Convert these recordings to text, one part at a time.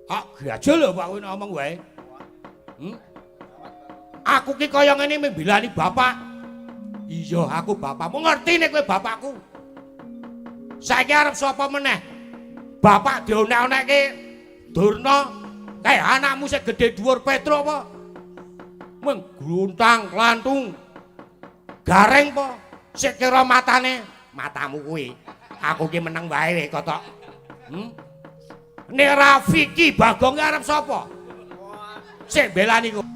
Ah, aja lho Pak kowe ngomong wae. Aku ki kaya ngene mbilani bapak. Iya, aku bapakmu. Ngerti nek kowe bapakku. Saiki arep sapa meneh? Bapak dionek-onekke Durna kayak anakmu sing gedhe dhuwur Petro apa? Mung gluntang klantung. Gareng apa? Sik kira matamu kuwi. Aku ki meneng wae kotok. Nek Rafiki Bagong arep sapa? Sik belani kok.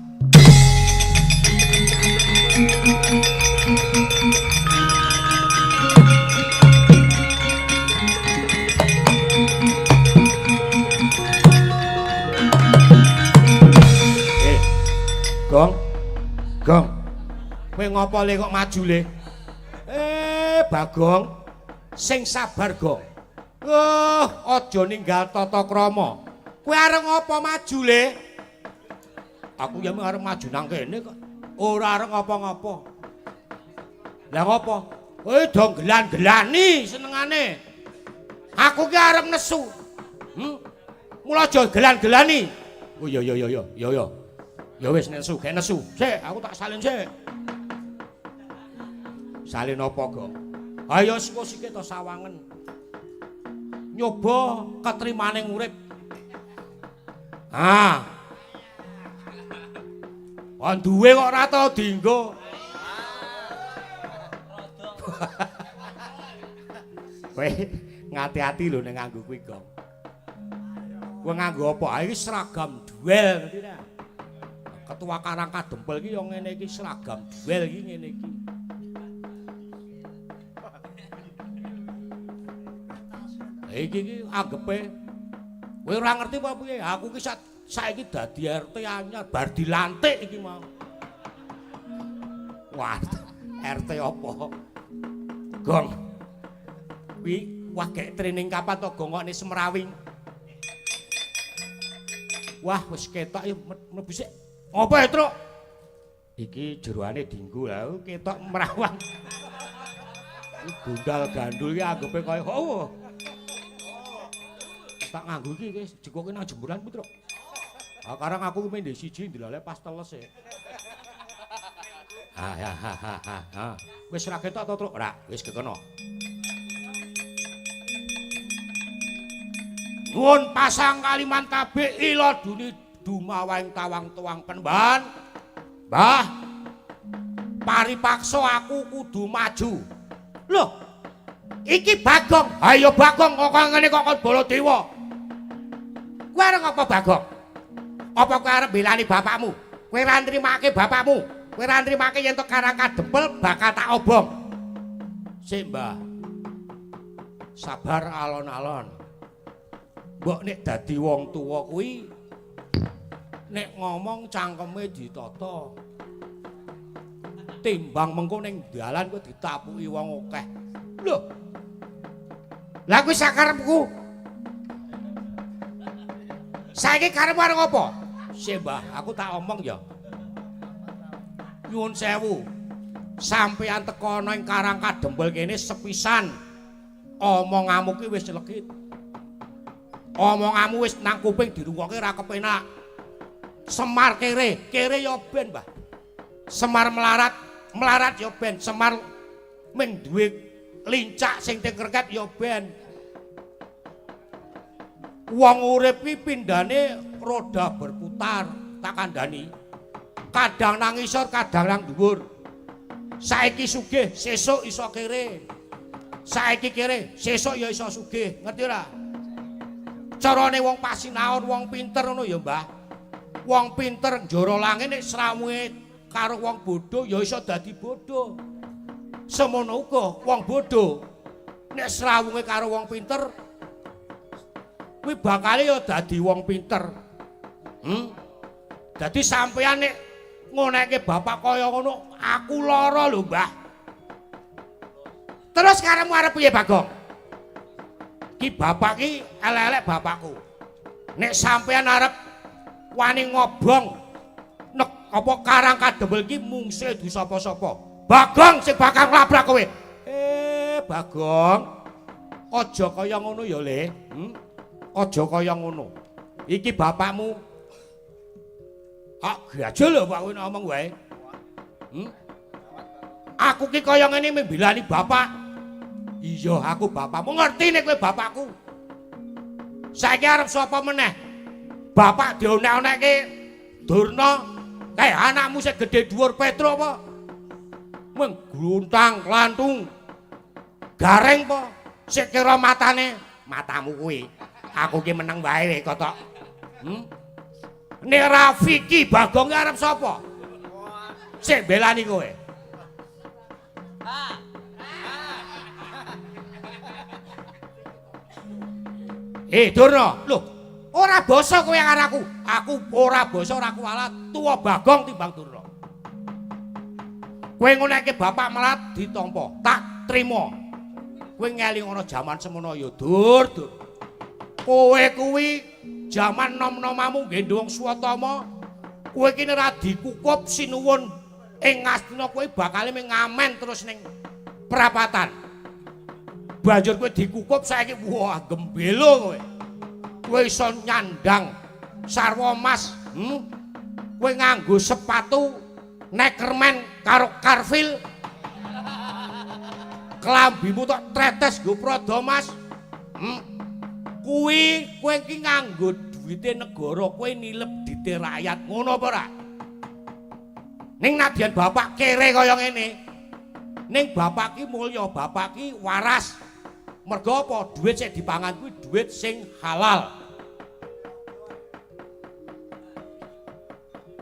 Gong. Kowe ngopo le kok maju le? Bagong. Sing sabar, Gong. Aja ninggal tata krama. Kowe arep ngopo maju le? Aku ya arep maju nang kene kok. Ora arep ngopo-ngopo. Lah ngopo? Kowe do gelan-gelani senengane. Aku ki arep nesu. Mula aja gelan-gelani. Oh iya. Ya wis nesu, gek nesu. Sik, aku tak salin sik. Salin apa, Gong? Ayo sik to sawangen. Nyoba ketrimaning urip. Duwe kok ora tau dienggo. Kowe ngati-ati lho nek nganggo kuwi, Gong. Kowe nganggo apa? Iki seragam duel, ngerti ta? Ketua Karang Kadempel iki yo ngene iki seragam duel iki ngene iki. Iki anggepe kowe ora ngerti apa piye? Aku ki saiki dadi RT anyar bar dilantik iki mau. Wah, RT apa? Gong. Kuwi wah gek training kapan to Gong kok ni Semrawing. Wah, wis ketok ya mlebu sik. Apa ya, Truk? Iki jeroane dienggo lha ketok merawang. Iki gundal gandul iki anggepe kaya tak nganggo iki wis jikoke nang jemburan ku, Truk. Karang aku mendhe siji ndelale pas teles e. Wis ra ketok to, Truk? Ora, wis kekono. Nuwun pasang kaliman kabeh ila duni dumawahing tawang tuwang penemban. Mbah. Paripaksa aku kudu maju. Loh. Iki Bagong. Ayo Bagong kok ngene kok Baladewa. Kowe arep apa Bagong? Apa kowe arep belani bapakmu? Kowe ra nrimake bapakmu. Kowe ra nrimake yen tok Karang Kadempel bakal tak obong. Sik, Mbah. Sabar alon-alon. Mbok nek dadi wong tuwa kuwi nek ngomong cangkeme ditata. Timbang mengko ning dalan kowe ditapuki wong akeh. Lho. Lah kuwi sakarepku. Saiki karepmu arep apa? Sik, Mbah, aku tak omong ya. Nyuwun sewu. Sampeyan teko ana ing Karang Kadempel kene sepisan. Omonganmu ki wis legit. Omonganmu wis nang kuping dirungokke ra kepenak. Semar kere ya ben, Mbah. Semar melarat ya ben. Semar ming duwe lincak sing tekreket ya ben. Wong urip ki pindhane roda berputar, tak kandhani. Kadang nang isor, kadang nang dhuwur. Saiki sugih, sesuk iso kere. Saiki kere, sesuk ya iso sugih. Ngerti ora? Carane wong pasinaon, wong pinter ngono ya, Mbah. Wong pinter njara langit nek srawunge karo wong bodho ya iso dadi bodho. Semono uga wong bodho nek srawunge karo wong pinter kuwi bakal ya dadi wong pinter. Dadi sampeyan nek ngoneke bapak kaya ngono, aku lara lho, Mbah. Terus karepmu arep piye, Bagong? Ki bapak ki elek-elek bapakku. Nek sampeyan arep wani ngobong nek apa Karang Kadempel ki mungsuhe du sapa-sapa. Bagong sing bakal nglabrak kowe. Bagong. Aja kaya ngono ya, Le. Aja kaya ngono. Iki bapakmu. Gajah lho Pak kowe ngomong wae. Aku ki kaya ngene mbilani bapak. Iya, aku bapakmu. Ngerti nek kowe bapakku. Saiki arep sapa meneh? Bapak dionek-onekke Durna kayak anakmu sing gedhe dhuwur Petro apa? Mung gluntang klantung. Gareng apa? Sik kira matamu kuwi. Aku ki meneng wae kotok. Nek Rafiki Bagong arep sapa? Sik belani kowe. Durna, lho, ora basa kowe karo aku. Aku ora basa ora kuwalat tuwa Bagong timbang Durna. Kowe nguneke bapak melat ditampa, tak trima. Kowe ngeling ana jaman semono ya Dur. Kowe kuwi jaman nom-nomamu gendong Swatama. Kowe ki ora dikukup sinuwun ing Ngastina kowe bakal ngamen terus ning prapatan. Banjur kowe dikukup saiki wah gembelo kowe. Kowe iso nyandang sarwa emas, kowe nganggo sepatu Neckerman karo Carville. Kelambimu tok tretes nggo prada emas. Kuwi kowe iki nganggo duwite negara, kowe nilep dite rakyat, ngono apa ora? Ning nadyan bapak kere kaya ngene. Ning bapak ki mulya, bapak ki waras. Mergo apa? Duit sing dipangan kuwi duit sing halal.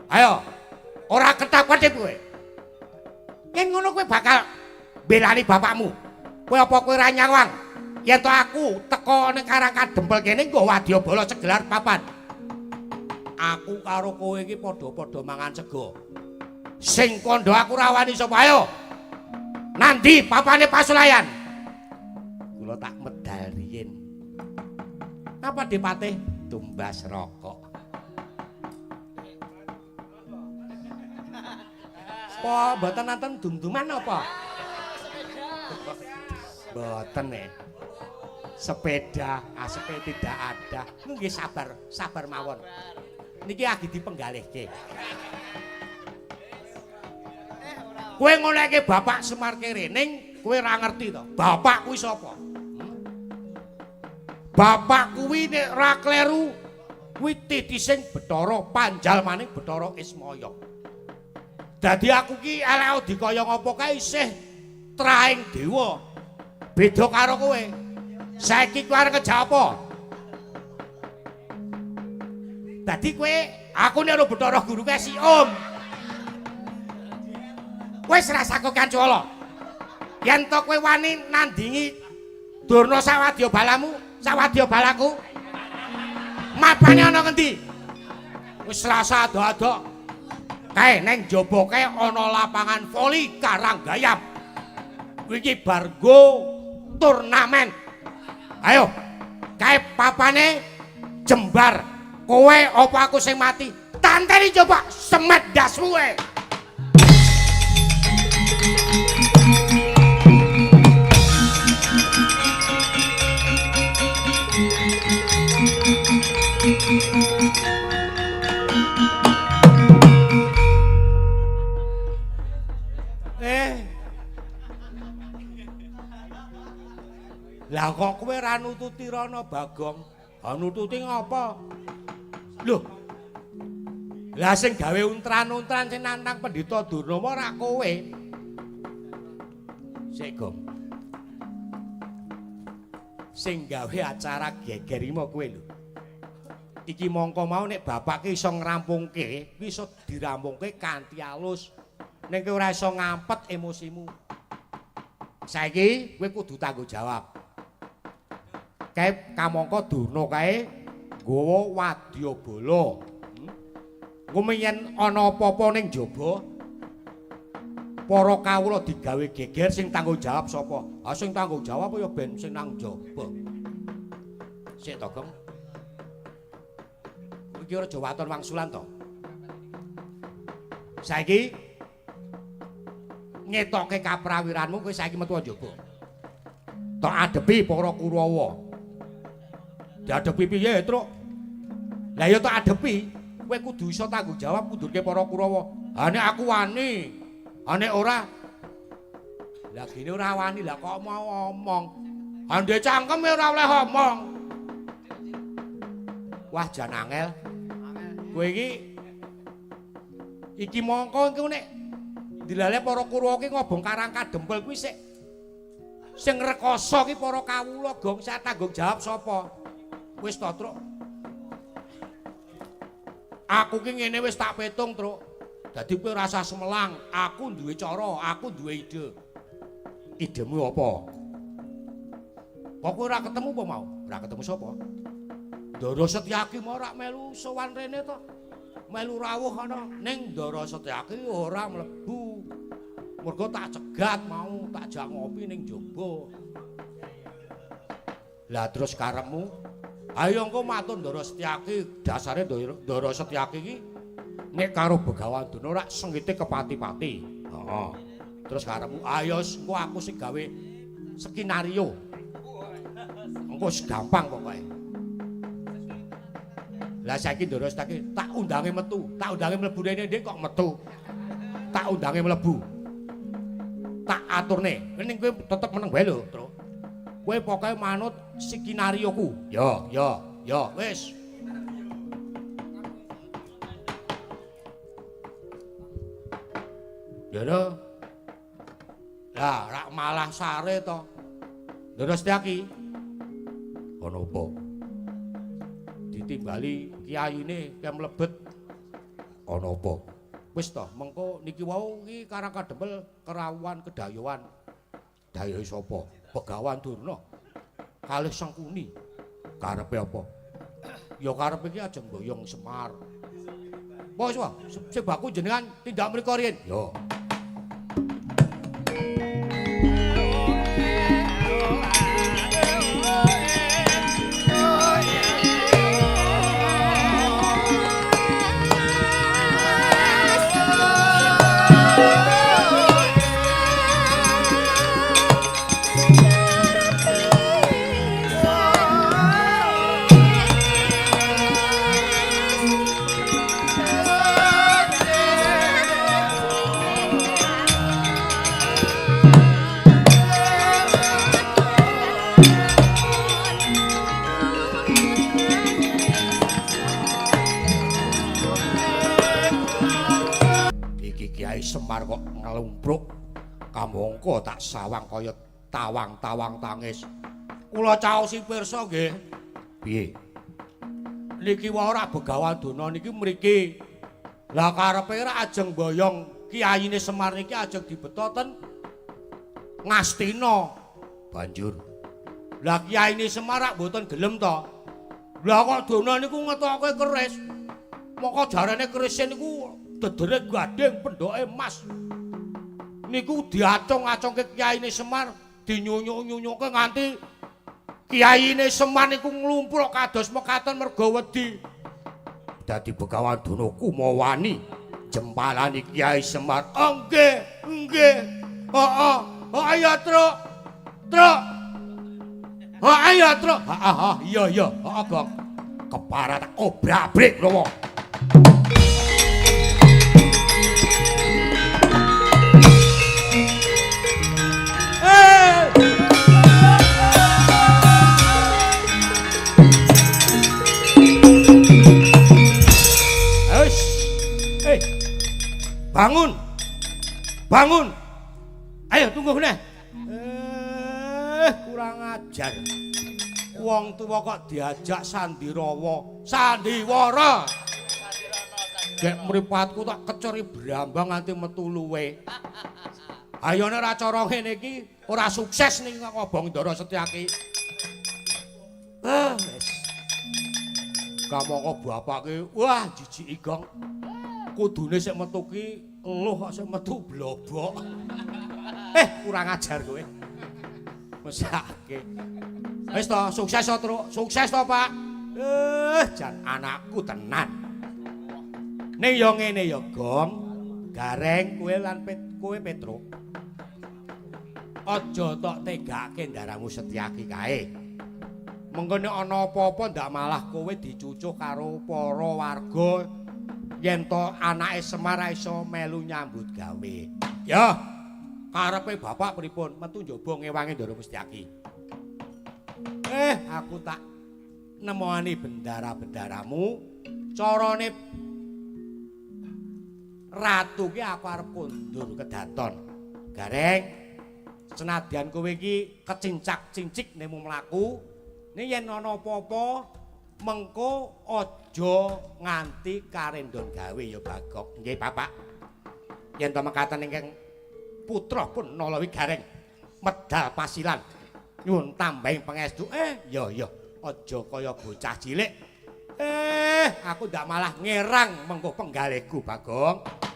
Ayo, ora ketak-ketip kowe. Yen ngono kowe bakal belani bapakmu. Kowe apa kowe ora nyawang? Yen to aku teko ning Karang Kadempel kene nggo wadyabala segelar papan. Aku karo kowe iki padha-padha mangan sego. Sing kandha aku rawani sapa? Ayo. Nandi papane Pasulayan? Kula tak medal riyin. Apa Dipatih tumbas rokok? Apa mboten nanten dum-duman apa? Mboten sepeda, sepeda tidak ada. Nggih sabar mawon. Niki lagi dipenggalihke. Kowe ngoleke Bapak Semar Kerening, kowe ora ngerti to. Bapak kuwi sapa? Bapak kuwi nek ra kleru kuwi titising Bathara Panjal maning Bathara Ismaya. Dadi aku ki elek dikaya ngapa kae isih traing dewa. Beda karo kowe. Saiki kowe arep ngejak apa? Dadi kowe aku nek Bathara Guru kae si Om. Wis rasa kok kancala. Yen to kowe wani nandingi Durna sawadya balamu, sawadya balaku. Mapane ana ngendi? Wis rasa ado-ado. Kae ning njaba kae ana lapangan voli Karanggayam. Iki bargo turnamen. Ayo. Kae papane jembar. Kowe apa aku sing mati? Tanteni coba semet dasmu kowe. Lah kok kowe ra nututi Rana Bagong? Ha nututi ngapa? Lho. Lah sing gawe untran-untran sing nantang Pendhita Durna ora kowe. Sik, Gong. Sing gawe acara gegerimo kowe lho. Iki mongko mau nek bapake iso ngrampungke, kuwi iso dirampungke kanthi alus. Ning kowe ora iso ngampet emosimu. Saiki kowe kudu tanggung jawab. Kae kamangka Durna kae nggawa wadyabala. Engko yen ana apa-apa ning jaba, para kawula digawe geger sing tanggung jawab sapa? Ha sing tanggung jawab ya ben sing nang jaba. Sik to, Gong. Iki ora aja waton wangsulan to. Saiki ngetoke kaprawiranmu kowe saiki metu njaba. Tok adepi para Kurawa. Diadepi piye, Truk? Lah ya tak adepi, kowe kudu iso tanggung jawab kudurke para Kurawa. Ha nek aku wani, ha nek ora lah gene ora wani lah kok mau omong. Ha ndek cangkeme ora oleh omong. Wah jan angel. Kowe iki mongko engko nek dilale para Kurawa ki ngobong karang kadempel kuwi sing rekoso ki para kawula gong sak tanggung jawab sapa? Wis to, Truk. Aku ki ngene wis tak petung, Truk. Dadi kowe rasa semelang, aku duwe cara, aku duwe ide. Idemu apa? Kok kowe ora ketemu apa mau? Ora ketemu sapa? Ndara Setyaki mau ora melu sowan rene to. Melu rawuh ana ning Ndara Setyaki ora mlebu. Mergo tak cegat mau tak jak ngopi ning jaba. Lah terus karepmu? Ayo engko matur Ndara Setyaki, dasare Ndara Setyaki iki nek karo Begawan Duna ora sengite kepati-pati. Heeh. Terus karepmu ayo engko aku sing gawe skenario. Engko gampang pokoke. Lah saiki Ndara Setyaki tak undange metu, tak undange mlebu rene ndek kok metu. Tak undange mlebu. Tak aturne, ning kowe tetep meneng wae lho, Tru. Kowe pokoke manut skenarioku. Ya, wis. Ndara. Lah, rak malah sare to. Ndara Setyaki. Ono apa? Ditimbali kiyayine ke mlebet. Ono apa? Wis to, mengko niki wau iki karang kadempel kerawuhan kedayoan. Dayohe sapa? Begawan Durna. Kalih Sengkuni. Karepe apa? Ya karepe iki ajeng boyong Semar. Wis wae, sebaku jenengan tindak mriko riyen. Yo. Semar kok ngelumpruk kamangka tak sawang kaya tawang-tawang tangis. Kula caosi pirsa nggih. Piye? Niki wae ora Begawan Duna niki mriki. Lah karepe ora ajeng boyong kiyayine Semar niki ajeng dibeta ten Ngastina. Banjur lah kiyayine Semar rak mboten gelem to. Lah kok Duna niku ngetoke keris. Moko jarane kerise niku dedere gading pendoke emas. Niku diacung-acungke kiyayine Semar, dinyunyuk-nyunyuke nganti kiyayine Semar niku nglumpuk kados mekaten merga wedi. Dadi Begawan Duna kumawani jempalani Kyai Semar. Nggih. Heeh. Ayo, Truk. Ayo, Truk. Iya. Heeh, Gong. Keparat obrak-abrik lho. Bangun. Ayo tunggu kene. Kurang ajar. Wong tuwa kok diajak sandiwara. Gek mripatku tak keceri brambang nganti metu luwe. Ayo nek ora cara ngene iki ora sukses ning ngobong Ndara Setyaki. Wis. Kamangka bapake wah jijiki Gong. Kudune sik metu ki eluh kok sik metu blobok. Kurang ajar kowe. Mesake. Wis to, sukses to, Truk. Sukses to, Pak. Jan anakku tenan. Ning yo ngene yo, Gong. Gareng kowe lan kowe Petruk. Aja tok tegake Ndaramu Setyaki kae. Mengko nek ana apa-apa ndak malah kowe dicucuk karo para warga yen to anake Semar iso melu nyambut gawe. Ya, karepe bapak pripun metu njaba ngewangi Ndara Mustiaki. Aku tak nemoni bendara-bendaramu carane ratu ki aku arep kondur kedaton. Gareng, senadyan kowe iki kecincak-cincik nemu mlaku, nek yen ana apa-apa mengko aja nganti karendon gawe ya Bagong. Nggih, Bapak. Yen to mekaten ingkang putra pun nalawi gareng medal pasilan nyuwun tambahing pangestu. Ya aja kaya bocah cilik. Aku ndak malah ngerang mengko penggalihku, Bagong.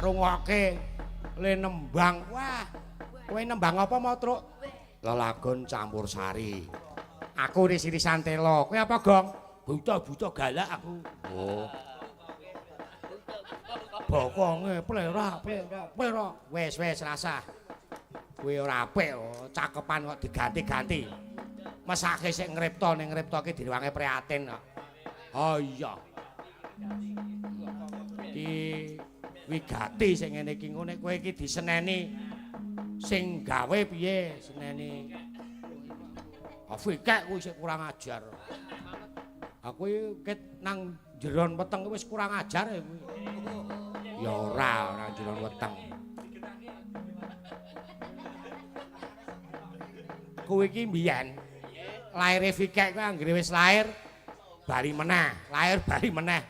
rungokke le nembang. Wah, kowe nembang apa mau, Truk? Lelagon campursari. Aku ris-irisan telo. Kowe apa, Gong? Buta-buta galak aku. Oh. Bokonge plera. Wis rasah. Kowe ora apik, cakepan kok diganti-ganti. Mesake sik ngripta ning ngriptake direwange prihatin kok. Oh iya. Iki wigati sing ngene iki engko nek kowe iki diseneni sing gawe piye seneni Fikek kuwi sik kurang ajar. Aku ket nang jeron weteng wis kurang ajar ya kuwi. Ya ora nang jeron weteng. Kuwi iki mbiyen laire Fikek kuwi anggere wis lair bali meneh, lair bali meneh.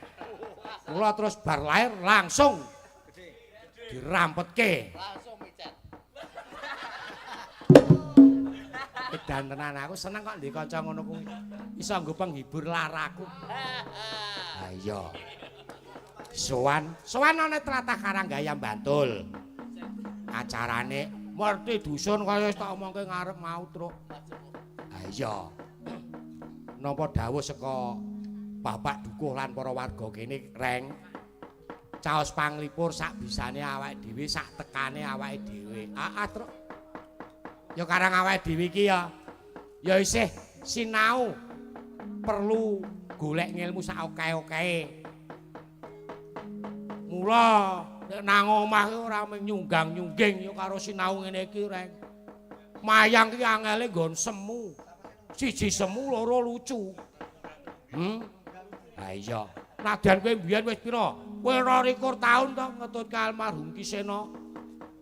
Mula terus bar lair langsung dirampetke. Langsung micet. Edan tenan aku seneng kok ndek kanca ngono kuwi. Iso nggo penghibur laraku. Ha iya. Sowan ana tlatah Karanggayam Bantul. Acarane merti dusun kaya wis tak omongke ngarep mau, Truk. Ha iya. Napa dawuh saka Bapak Dukuh lan para warga kene, Reng. Caos panglipur sak bisane awake dhewe, sak tekane awake dhewe. Truk. Ya karang awake dhewe iki ya isih sinau perlu golek ngilmu sak oke-oke. Mula nek nang omah ki ora mung nyunggang-nyungging ya karo sinau ngene iki, Reng. Mayang ki angele nggon semu. Siji semu, loro lucu. Ha iya. Nadyan kowe mbiyen wis pira? Kowe 22 taun to ngetutke almarhum Ki Sena.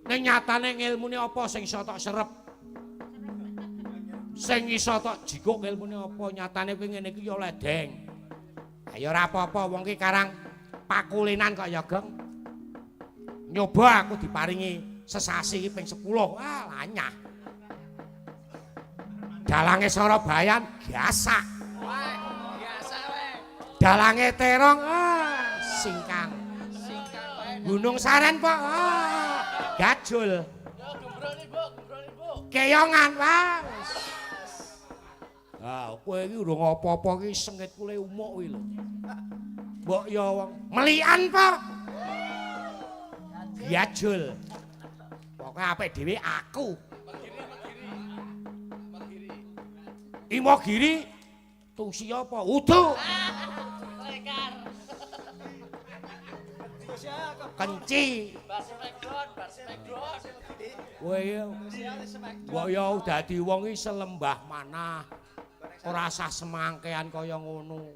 Ning nyatane ngilmune apa sing iso tok serep? Sing iso tok jikuk ilmune apa? Nyatane kowe ngene iki ya ledeng. Ha ya ora apa-apa wong ki karang pakulinan kok ya, Geng. Nyoba aku diparingi sesasi ping 10. Lanyah. Dalange Sarabayan gasak. Wah, biasa weh. Dalange Terong singkang. Singkang wae. Gunung Saren po gajul. Yo gembroni, Bu, gembroni, Bu. Keyongan wis. Kowe iki urung apa-apa iki sengit kule umuk kuwi lho. Mbok ya wong melikan po. Gajul. Pokoke apik dhewe aku. Imogiri tungsi apa? Udu. Lekar. Kenci. Bar Smackdown. Kowe mbok ya dadi wong iki selembah manah. Ora sah semangkean kaya ngono.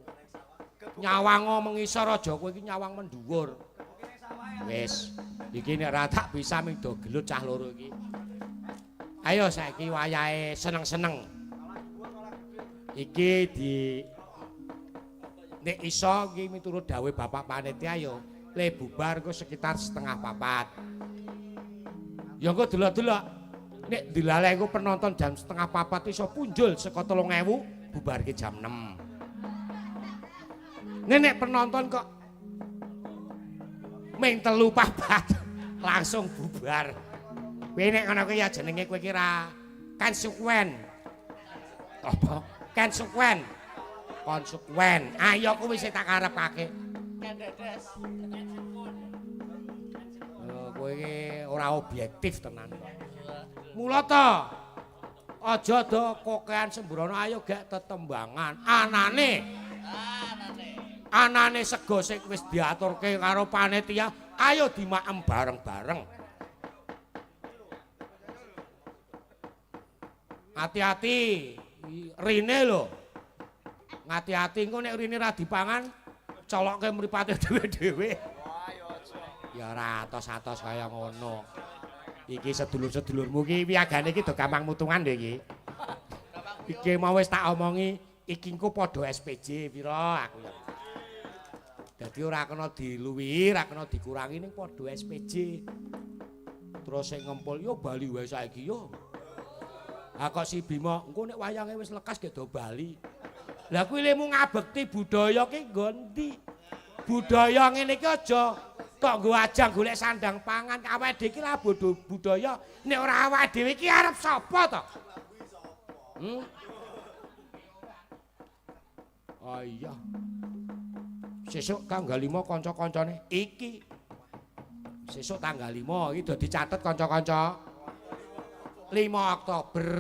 Nyawang mengisor aja kowe iki nyawang mendhuwur. Wis, iki nek ra tak bisa ming do gelut cah loro iki. Ayo saiki wayahe seneng-seneng. Iki nek iso iki miturut dawuh Bapak Panitia yo le bubar ku sekitar 3:30. Ya engko delok-delok nek dilaleh ku penonton jam 3:30 iso punjul saka 3000 bubarke jam 6. Nek penonton kok ming 3:04 langsung bubar. Kowe nek ngono kuwi ya jenenge kowe kira konsekuen. Apa? Konsekuen. Ayo kuwi sing tak karepake. Kendedes. Kowe iki ora objektif tenan. Mula to aja do kokean sembrono, ayo gek tetembangan. Anane sego sing wis diaturke karo panitia, ayo dimaem bareng-bareng. Hati-hati. Rine lho. Ngati-ati engko nek rine ra dipangan colokke mripate dhewe-dhewe. Wah, yo aja. Ya ora atos-atos kaya ngono. Iki sedulur-sedulurmu iki piagane iki do gampang mutungan lho iki. Iki mau wis tak omongi, iki engko padha SPJ pira aku ya. Dadi ora kena diluwihi, ora kena dikurangi ning padha SPJ. Terus sing ngempul yo bali wae saiki yo. Kok si Bima engko nek wayange wis lekas ge do bali. Lah kuwi lemu ngabekti budaya ki nggo ndi? Budaya ngene iki aja tok nggo ajang golek sandang pangan. Awake dhewe iki lah budaya. Nek ora awake dhewe iki arep sapa to? Oh iya. Sesuk tanggal 5 kanca-kancane iki. Sesuk tanggal 5 iki do dicatet kanca-kanca. 5 Oktober.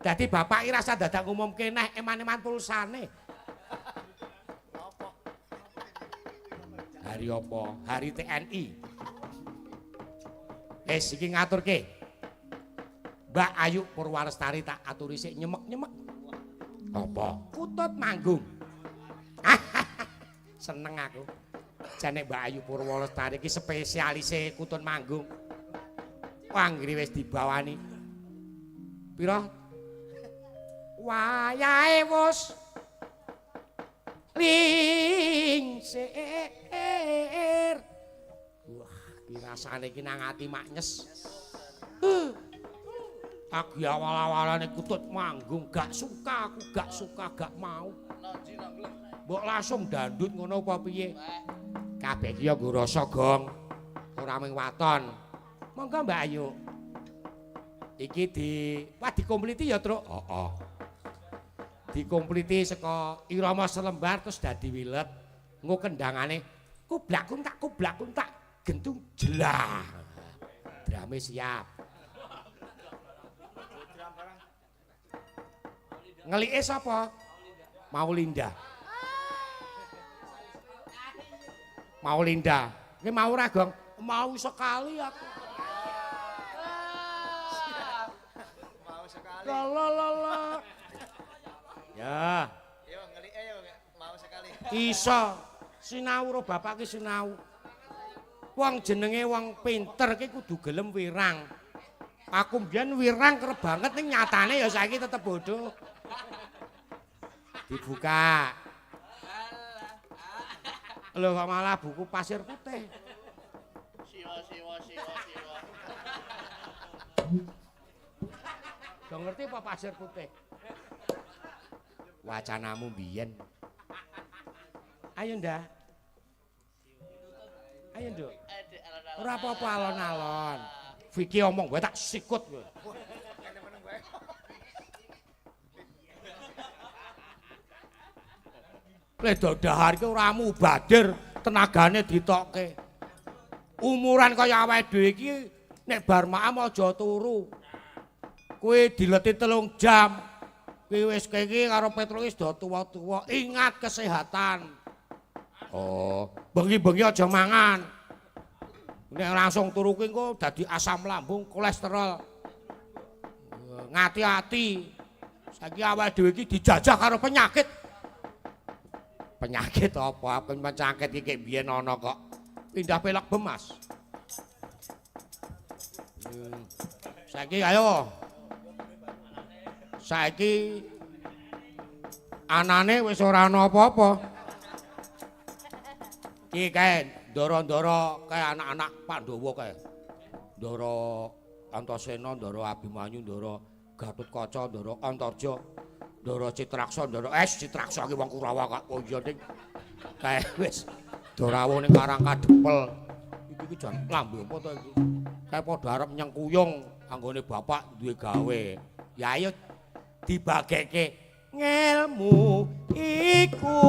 Dadi bapak iki rasa dadak ngumumke neh eman-eman pulsane. Hari apa? Hari TNI. Wis iki ngaturke. Mbak Ayu Purwalestari tak aturi sik nyemek-nyemek. Apa? Kutut manggung. Seneng aku. Jane Mbak Ayu Purwolestari iki spesialise kutun manggung. Panggri wis dibawani. Pira? Wayahe wis lingsir. Wah, iki rasane iki nang ati mak nyes. Aku awal-awalane kutut manggung gak suka, aku gak suka, gak mau. Mbok langsung dandut ngono apa piye? Kabeh iki ya nggo rasa gong. Ora mung waton. Monggo Mbak Ayu. Iki dikompliti ya, Truk? Heeh. Dikompliti saka irama selembar terus dadi wilet. Engko kendangane kublak kuntak gentung jelah. Drame siap. Ngelike sapa? Maulinda. Maulinda. Iki mau ora, Gong? Mau sekali aku. Mau sekali. Lolololo. Ya. Yo ngelike yo mau sekali. Iso. Sinau ro bapak ki sinau. Wong jenenge wong pinter ki kudu gelem wirang. Aku mbiyen wirang kerep banget ning nyatane ya saiki tetep bodoh. Dibuka. Lho kok malah buku pasir putih. Siwa. Gak ngerti apa pasir putih? Wacanamu mbiyen. Ayo ndak. Ayo nduk. Ora apa-apa alon-alon. Vicky omong gue tak sikut gue. Le dodahar ki ora mubadir, tenagane ditokke. Umuran kaya awake dhewe iki nek bar maam aja turu. Kowe dileti 3 jam. Kowe wis iki karo Petro wis do tuwa-tuwa. Ingat kesehatan. Oh, bengi-bengi aja mangan. Nek langsung turu kuwi engko dadi asam lambung, kolesterol. Ngati-ati. Saiki awake dhewe iki dijajah karo penyakit. Penyakit apa? Penyakit iki biyen ana kok. Pindah pelek bemas. Saiki ayo. Saiki anane wis ora ana apa-apa. Iki kae ndara-ndara kae anak-anak Pandhawa kae. Ndara Antasena, ndara Abimanyu, ndara Gatotkaca, ndara Antarja, ndara Citraksa, ndara Citraksa ki wong Kurawa kok. Oh iya ning kae wis Dorawa ning Karangkadepel. Iki jan lambe apa to iki? Kae padha arep nyengkuyung anggone bapak duwe gawe. Ya ayo dibageke ngelmu iku